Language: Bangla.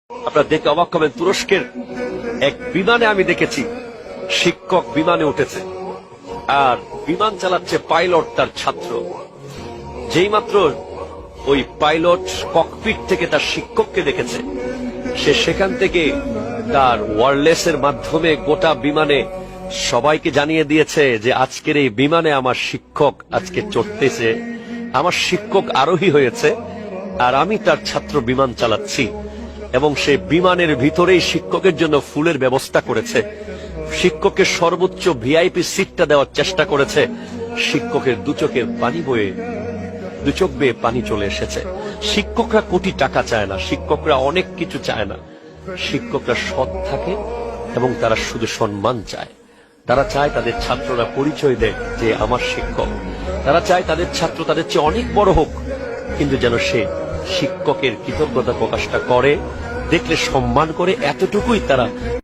আপনারা দেখে অবাক হবেন, তুরস্কের এক বিমানে আমি দেখেছি শিক্ষক বিমানে উঠেছে আর বিমান চালাচ্ছে পাইলট তার ছাত্র। যেই মাত্র ওই পাইলট ককপিট থেকে তার শিক্ষককে দেখেছে, সে সেখান থেকে তার ওয়্যারলেসের মাধ্যমে গোটা বিমানে সবাইকে জানিয়ে দিয়েছে যে আজকের এই বিমানে আমার শিক্ষক আজকে চড়তেছে, আমার শিক্ষক আরোহী হয়েছে আর আমি তার ছাত্র বিমান চালাচ্ছি। এবং সে বিমানের ভিতরেই শিক্ষকের জন্য ফুলের ব্যবস্থা করেছে, শিক্ষকের সর্বোচ্চ ভিআইপি সিটটা দেওয়ার চেষ্টা করেছে। শিক্ষকের দু চোখ বেয়ে পানি চলে এসেছে। শিক্ষকরা কোটি টাকা চায় না, শিক্ষকরা অনেক কিছু চায় না, শিক্ষকরা সৎ থাকে এবং তারা শুধু সম্মান চায়। তারা চায় তাদের ছাত্ররা পরিচয় দেয় যে আমার শিক্ষক। তারা চায় তাদের ছাত্র তাদের চেয়ে অনেক বড় হোক, কিন্তু যেন সে শিক্ষকের কৃতজ্ঞতা প্রকাশটা করে, দেখলে সম্মান করে, এতটুকুই তারা